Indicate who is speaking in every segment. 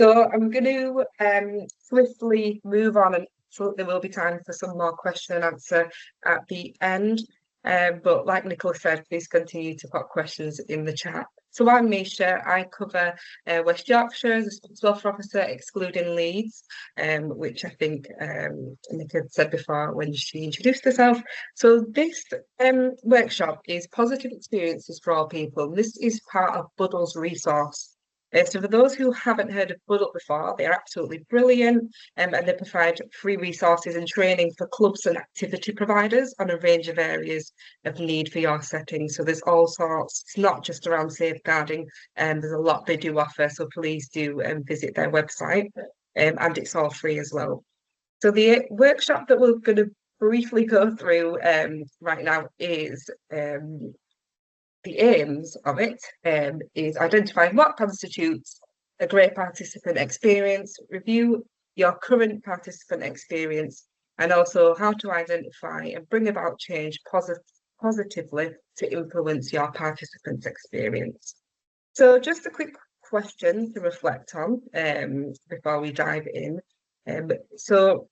Speaker 1: So I'm going to swiftly move on, and so there will be time for some more question and answer at the end. But like Nicola said, please continue to put questions in the chat. So I'm Misha. I cover West Yorkshire as a sports welfare officer, excluding Leeds, which I think Nicola said before when she introduced herself. So this workshop is positive experiences for all people. This is part of Buddle's resource. So for those who haven't heard of Buddle before, they're absolutely brilliant, and they provide free resources and training for clubs and activity providers on a range of areas of need for your setting. So there's all sorts. It's not just around safeguarding, and there's a lot they do offer. So please do visit their website, and it's all free as well. So the workshop that we're going to briefly go through right now is the aims of it is identifying what constitutes a great participant experience, review your current participant experience, and also how to identify and bring about change positively to influence your participants' experience. So just a quick question to reflect on before we dive in. So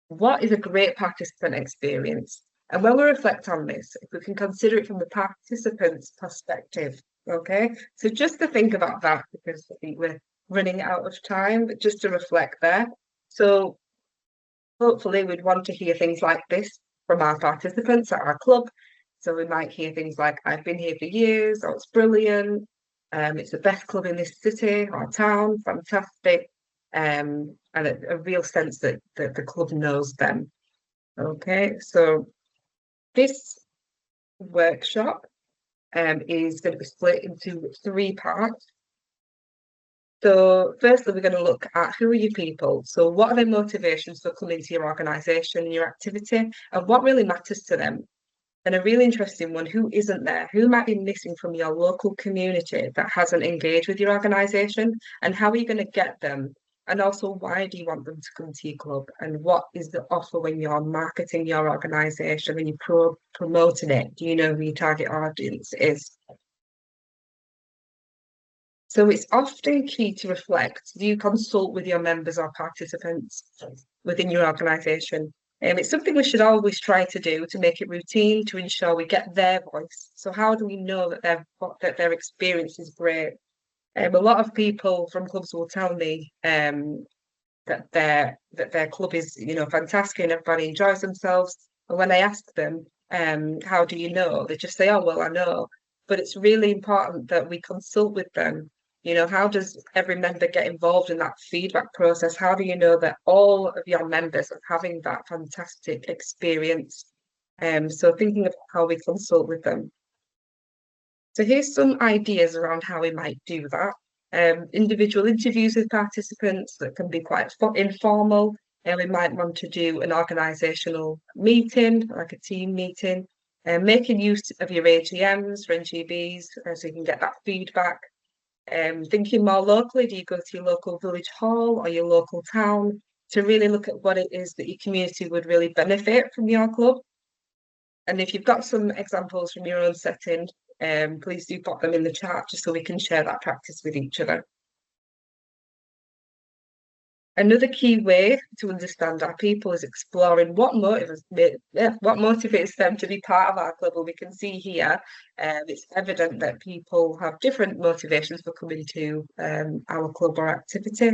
Speaker 1: what is a great participant experience? And when we reflect on this, if we can consider it from the participant's perspective, okay? So just to think about that, because I think we're running out of time, but just to reflect there. So hopefully we'd want to hear things like this from our participants at our club. So we might hear things like, I've been here for years, or it's brilliant, it's the best club in this city or town, fantastic, and a real sense that the club knows them. Okay, so this workshop is going to be split into 3 parts. So firstly, we're going to look at who are your people. So what are their motivations for coming to your organisation, your activity, and what really matters to them? And a really interesting one, who isn't there? Who might be missing from your local community that hasn't engaged with your organisation? And how are you going to get them? And also, why do you want them to come to your club? And what is the offer when you're marketing your organisation, when you're promoting it? Do you know who your target audience is? So it's often key to reflect. Do you consult with your members or participants within your organisation? It's something we should always try to do to make it routine, to ensure we get their voice. So how do we know that their experience is great? A lot of people from clubs will tell me that their club is, fantastic and everybody enjoys themselves. And when I ask them, how do you know? They just say, oh, well, I know. But it's really important that we consult with them. How does every member get involved in that feedback process? How do you know that all of your members are having that fantastic experience? So thinking of how we consult with them. So here's some ideas around how we might do that. Individual interviews with participants that can be quite informal. We might want to do an organisational meeting, like a team meeting, making use of your AGMs for NGBs so you can get that feedback. Thinking more locally, do you go to your local village hall or your local town to really look at what it is that your community would really benefit from your club? And if you've got some examples from your own setting, please do pop them in the chat just so we can share that practice with each other. Another key way to understand our people is exploring what motivates them to be part of our club. And we can see here, it's evident that people have different motivations for coming to our club or activity.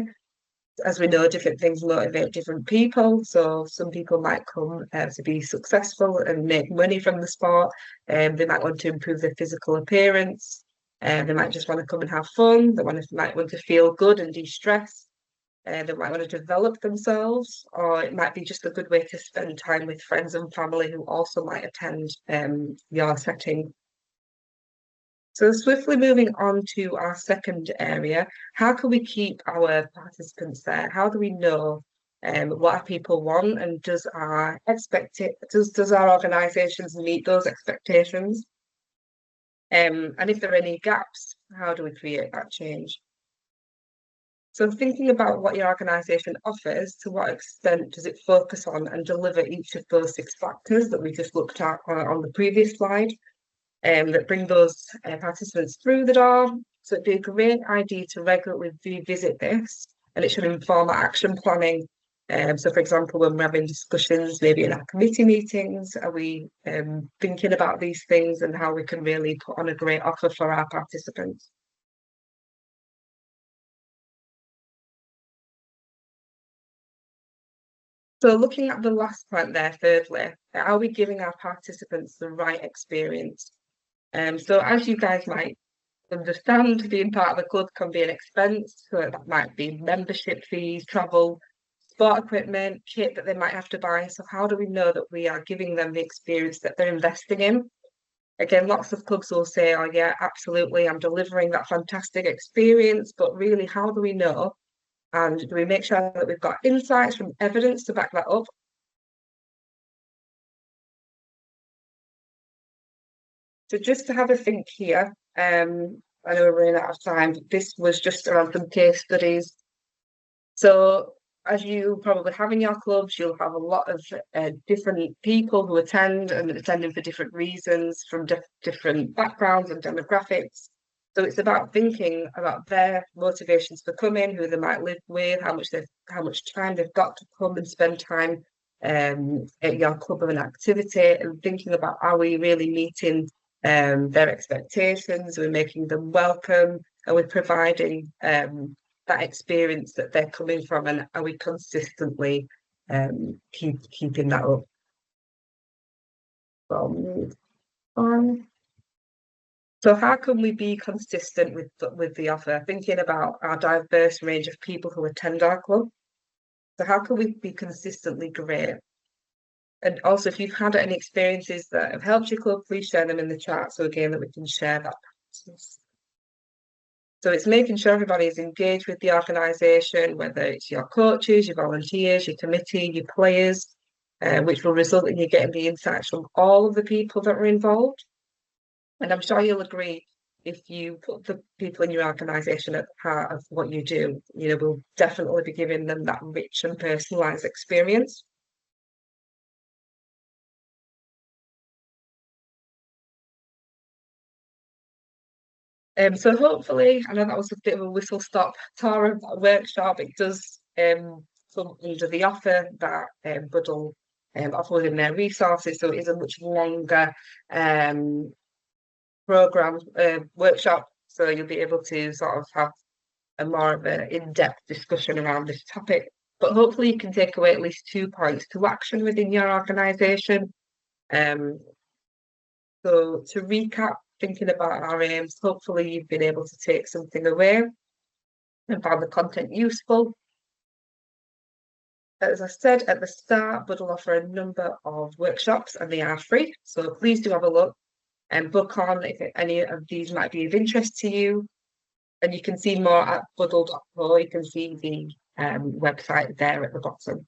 Speaker 1: As we know, different things motivate different people. So some people might come to be successful and make money from the sport. They might want to improve their physical appearance. They might just want to come and have fun. They might want to feel good and de-stress. They might want to develop themselves, or it might be just a good way to spend time with friends and family who also might attend your setting. So swiftly moving on to our second area, how can we keep our participants there? How do we know what our people want, and does our organisations meet those expectations? And if there are any gaps, how do we create that change? So thinking about what your organisation offers, to what extent does it focus on and deliver each of those 6 factors that we just looked at on the previous slide, that bring those participants through the door? So it'd be a great idea to regularly revisit this and it should inform our action planning. So, for example, when we're having discussions, maybe in our committee meetings, are we thinking about these things and how we can really put on a great offer for our participants? So, looking at the last point there, thirdly, are we giving our participants the right experience? So, as you guys might understand, being part of the club can be an expense. So that might be membership fees, travel, sport equipment, kit that they might have to buy. So how do we know that we are giving them the experience that they're investing in? Again, lots of clubs will say, oh yeah, absolutely, I'm delivering that fantastic experience, but really, how do we know? And do we make sure that we've got insights from evidence to back that up? So just to have a think here, I know we're running out of time, but this was just around some case studies. So as you probably have in your clubs, you'll have a lot of different people who attend and attending for different reasons from different backgrounds and demographics. So it's about thinking about their motivations for coming, who they might live with, how much time they've got to come and spend time at your club of an activity, and thinking about, are we really meeting their expectations? We're making them welcome, and we're providing that experience that they're coming from, and are we consistently keeping that up? Um, so how can we be consistent with the offer? Thinking about our diverse range of people who attend our club. So how can we be consistently great? And also, if you've had any experiences that have helped your club, please share them in the chat. So again, that we can share that. So it's making sure everybody is engaged with the organisation, whether it's your coaches, your volunteers, your committee, your players, which will result in you getting the insights from all of the people that are involved. And I'm sure you'll agree, if you put the people in your organisation at the heart of what you do, we'll definitely be giving them that rich and personalised experience. So hopefully, I know that was a bit of a whistle stop tour of that workshop. It does come under the offer that Buddle offers in their resources, so it is a much longer program workshop. So you'll be able to sort of have a more of an in-depth discussion around this topic. But hopefully, you can take away at least 2 points to action within your organisation. So to recap, thinking about our aims, hopefully you've been able to take something away and found the content useful. As I said at the start, Buddle offer a number of workshops and they are free. So please do have a look and book on if any of these might be of interest to you. And you can see more at buddle.co. You can see the website there at the bottom.